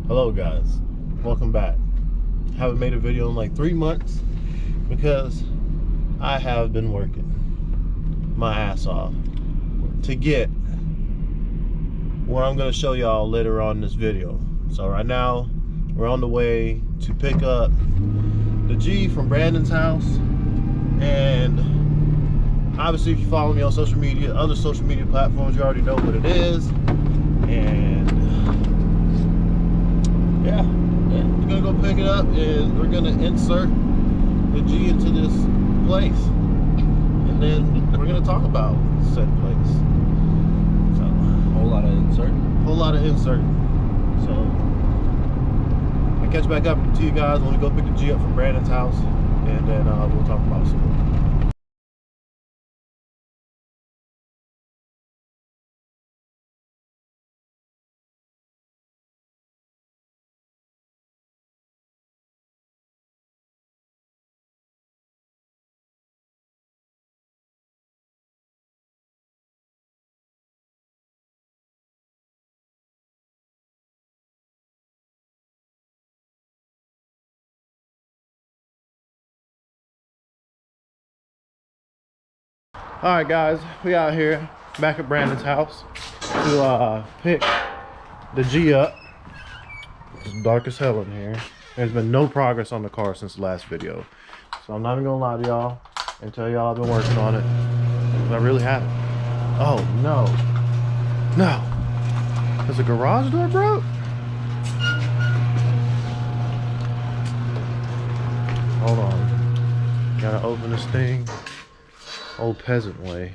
Hello guys, welcome back. Haven't made a video in like 3 months because I have been working my ass off to get what I'm gonna show y'all later on in this video. So right now we're on the way to pick up the G from Brandon's house, and obviously if you follow me on social media, other social media platforms, you already know what it is. And yeah, we're gonna go pick it up and we're gonna insert the G into this place, and then we're gonna talk about said place. So Whole lot of insert. So I'll catch back up to you guys when we go pick the G up from Brandon's house, and then we'll talk about some more. All right, guys, we out here back at Brandon's house to pick the G up. It's dark as hell in here. There's been no progress on the car since the last video, so I'm not even gonna lie to y'all and tell y'all I've been working on it, but I really haven't. Oh no, there's a garage door broke. Hold on, gotta open this thing old peasant way.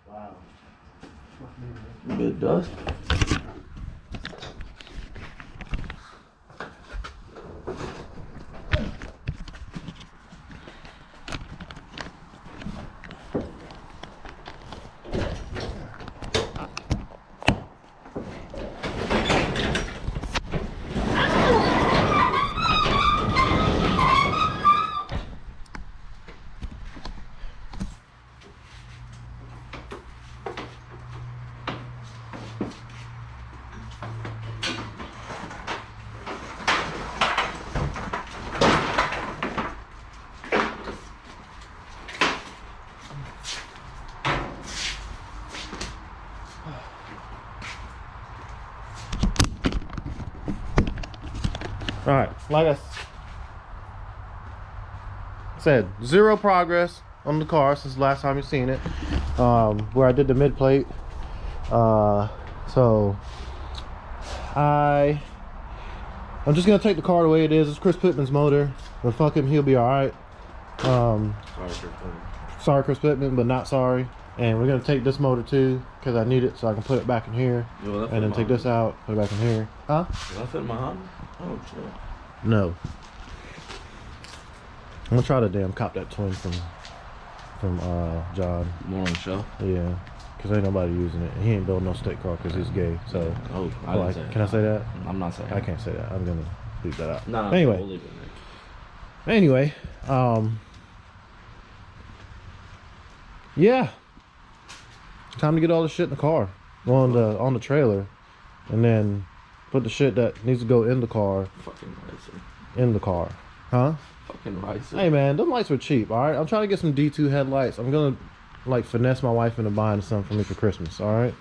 Wow. A bit of dust. All right, like I said, zero progress on the car since the last time you've seen it, where I did the mid plate. So I'm just gonna take the car the way it is. It's Chris Pittman's motor, but fuck him, he'll be all right. Sorry Chris Pittman, but not sorry. And we're gonna take this motor too because I need it so I can put it back in here. Yo, and then take this out, put it back in here. Huh? Did I fit my Honda? Oh shit. No. I'm gonna try to damn cop that twin from John. More on the shelf. Yeah, because ain't nobody using it. He ain't building no state car because he's gay. So Oh, I didn't say can I say that? I'm not saying I can't say that. I'm gonna leave that out. No, anyway, we'll leave it there. Yeah, time to get all the shit in the car, on the trailer, and then put the shit that needs to go in the car Fucking ricer. in the car. Huh? Fucking ricer. Hey man, them lights were cheap. All right, I'm trying to get some D2 headlights. I'm gonna like finesse my wife into buying something for me for Christmas. All right.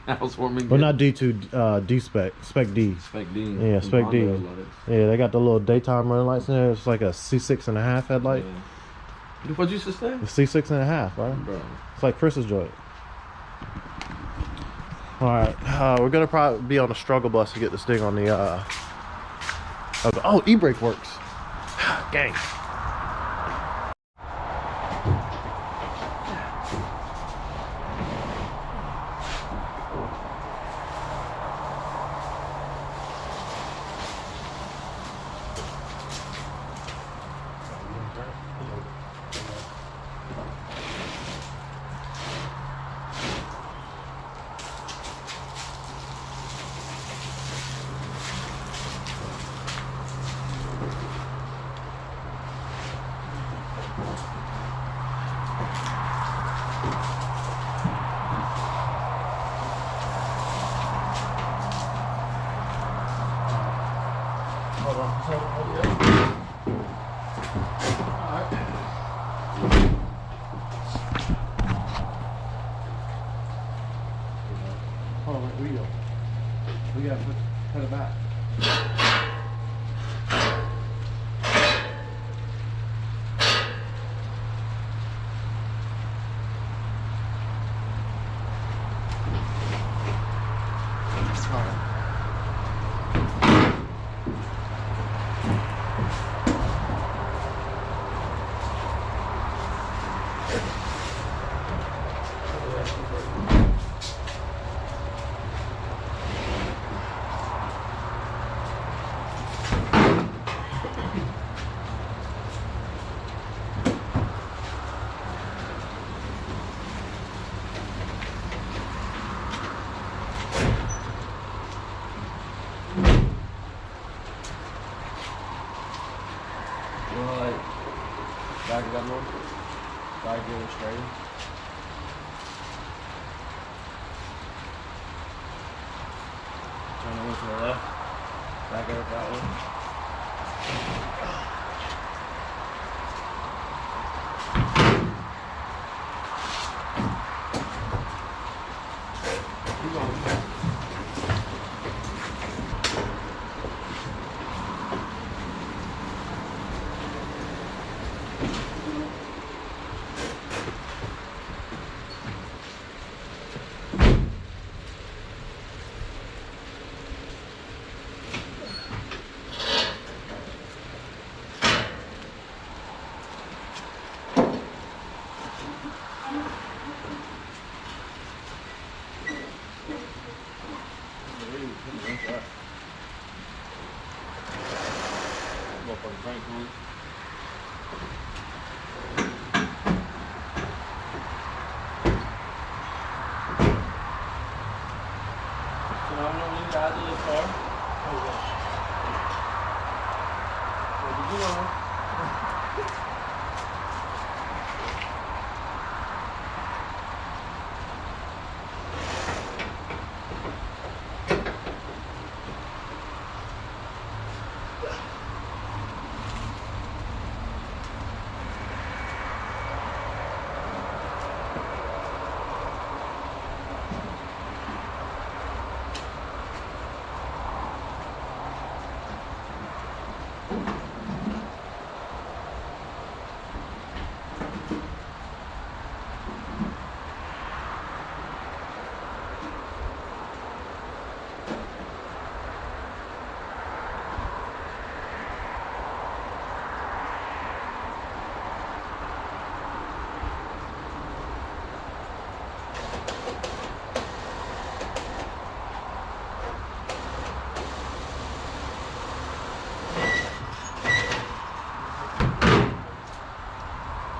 Housewarming. Well, not D2, D spec D. Spec D. Yeah, Spec D. Lights. Yeah, they got the little daytime running lights in there. It's like a C6.5 headlight. Yeah. What'd you just say? The C6.5, right? Bro. It's like Chris's joint. All right, we're gonna probably be on a struggle bus to get this thing on the. Oh, e-brake works. Gang. Hold on, wheel. We gotta cut it back. Back it up more. Back it straight. Turn the one to the left. Back it up that way. Keep going.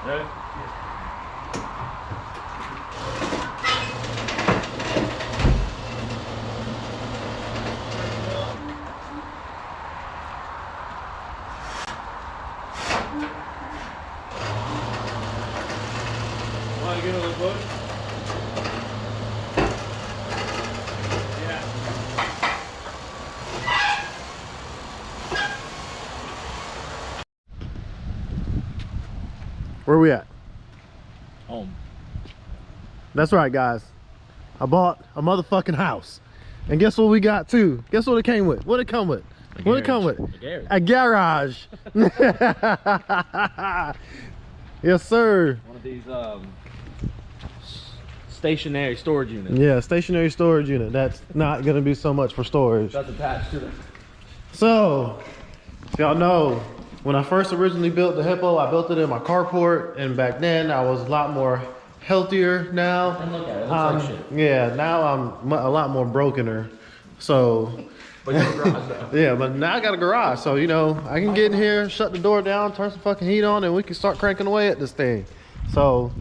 Ready? Want to get a little push? Yeah. Where we at? Home. That's right, guys. I bought a motherfucking house. And guess what we got too? Guess what it came with? What it come with? What it come with? A garage. Yes, sir. One of these stationary storage units. Yeah, stationary storage unit. That's not gonna be so much for storage. That's attached to it. So, y'all know, when I first originally built the Hippo, I built it in my carport, and back then I was a lot more healthier. Now, And look at it, it looks like shit. yeah, now I'm a lot more brokener. So, But you have a garage though. yeah, but now I got a garage, so you know I can get in here, shut the door down, turn some fucking heat on, and we can start cranking away at this thing. So,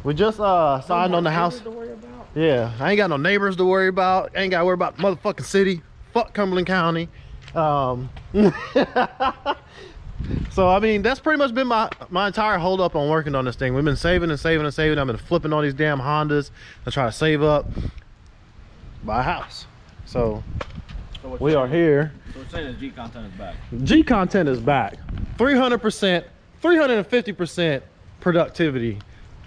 we just signed on the house. To worry about. Yeah, I ain't got no neighbors to worry about. I ain't got to worry about the motherfucking city. Fuck Cumberland County. So I mean, that's pretty much been my entire hold up on working on this thing. We've been saving and saving and saving. I've been flipping all these damn Hondas and try to save up, buy a house. So we are here. So we're saying that G content is back. G content is back. 300%, 350% productivity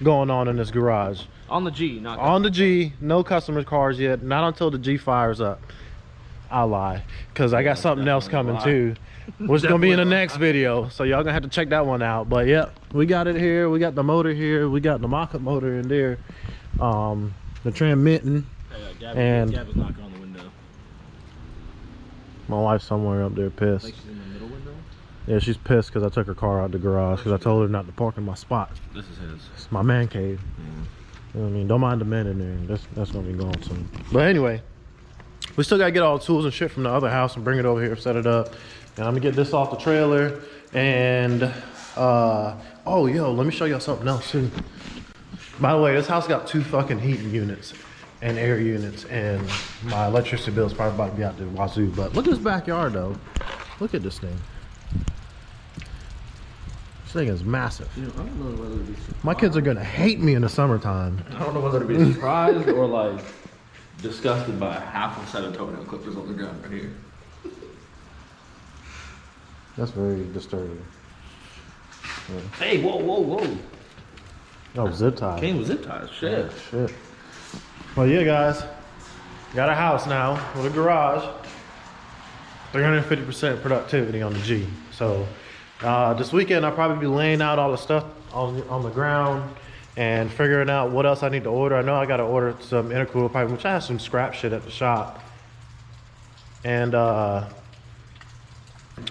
going on in this garage. On the G, not On the G, no customer cars yet. Not until the G fires up. I'll lie, because I got something else coming too, which is gonna be in the next video. So y'all gonna have to check that one out. But yep, we got it here. We got the motor here. We got the mock-up motor in there. The transmitting. And Gab is knocking on the window. My wife's somewhere up there pissed. Like she's in the middle window? Yeah, she's pissed because I took her car out the garage because I told her not to park in my spot. This is his. It's my man cave. You know what I mean? Don't mind the men in there. That's gonna be gone soon. But anyway, we still gotta get all the tools and shit from the other house and bring it over here, set it up. And I'm gonna get this off the trailer. And oh yo, let me show y'all something else too. By the way, this house got 2 fucking heating units and air units, and my electricity bill is probably about to be out the wazoo. But look at this backyard though. Look at this thing. This thing is massive. You know, I don't know whether to be surprised. My kids are gonna hate me in the summertime. I don't know whether to be surprised or like disgusted by half a set of toenail clippers on the ground right here. That's very disturbing. Hey, whoa, whoa, whoa. Oh, zip tie. Came with zip ties. Shit. Shit. Well, yeah, guys. Got a house now with a garage. 350% productivity on the G. So this weekend I'll probably be laying out all the stuff on the ground and figuring out what else I need to order. I know I got to order some intercooler pipe, which I have some scrap shit at the shop. And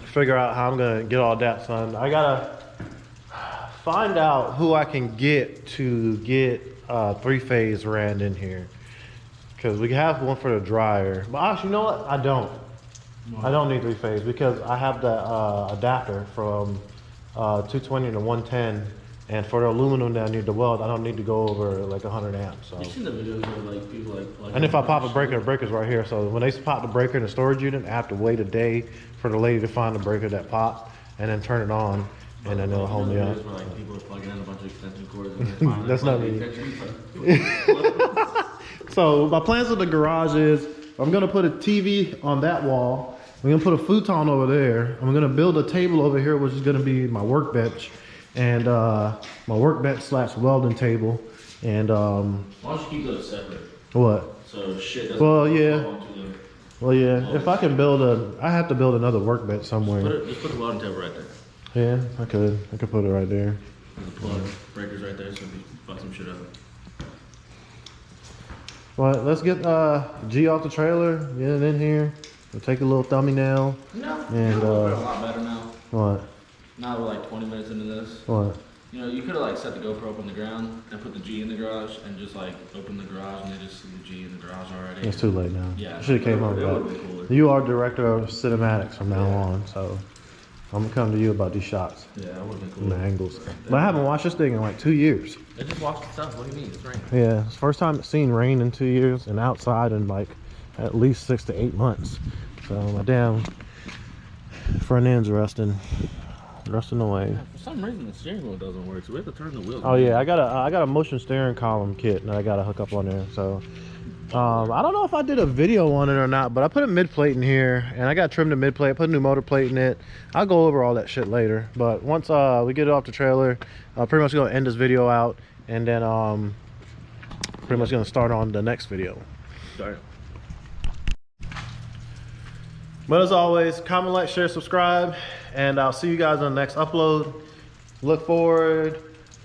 figure out how I'm gonna get all that done. I gotta find out who I can get to get 3-phase ran in here, because we have one for the dryer. But actually, you know what? I don't need 3-phase because I have the adapter from 220 to 110, and for the aluminum that I need to weld, I don't need to go over like 100 amps. So. You seen the videos where like people like And if I pop a breaker, the breaker's right here. So when they pop the breaker in the storage unit, I have to wait a day for the lady to find the breaker that popped and then turn it on, and then it'll hold me up. Where, like, people are plugging in a bunch of extension cords and they're finally That's not me. So my plans with the garage is I'm gonna put a TV on that wall. I'm gonna put a futon over there. I'm gonna build a table over here, which is gonna be my workbench, and my workbench / welding table. And why don't you keep those separate? what? So shit doesn't Well, yeah. fall onto the, Well, yeah. If I can I have to build another workbench somewhere. just put the welding table right there. Yeah, I could put it right there. There's a plug, breakers right there, so if you fuck some shit up. Well, let's get G off the trailer, get it in here. We'll take a little thumbnail. No, And we're a lot better now. what? Now we're like 20 minutes into this. What? You know, you could have like set the GoPro up on the ground and put the G in the garage and just like open the garage and they just see the G in the garage already. It's too late now. Yeah. Should have came up It with would've been cooler. that. You are director of cinematics from now on, so I'm gonna come to you about these shots Yeah, that would have been and the cool. angles. But I haven't watched this thing in like 2 years. They just washed itself. What do you mean? It's raining. Yeah, it's the first time it's seen rain in 2 years and outside in like at least 6 to 8 months. So my damn front end's rusting away. Yeah, for some reason the steering wheel doesn't work, so we have to turn the wheel. Oh yeah, I got a motion steering column kit that I gotta hook up on there. So I don't know if I did a video on it or not, but I put a mid plate in here and I got trimmed the mid plate, put a new motor plate in it. I'll go over all that shit later. But once we get it off the trailer, pretty much gonna end this video out, and then pretty much gonna start on the next video. Sorry. But as always, comment, like, share, subscribe, and I'll see you guys on the next upload. Look forward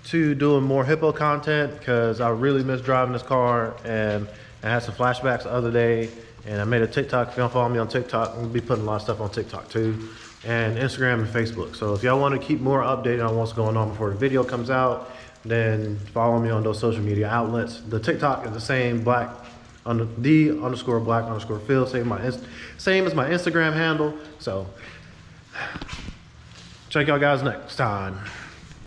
to doing more hippo content because I really miss driving this car, and I had some flashbacks the other day, and I made a TikTok. If you don't follow me on TikTok, I'm gonna be putting a lot of stuff on TikTok too, and Instagram and Facebook. So if y'all want to keep more updated on what's going on before the video comes out, then follow me on those social media outlets. The TikTok is the same, _black_Phil, same as my Instagram handle. So check y'all guys next time.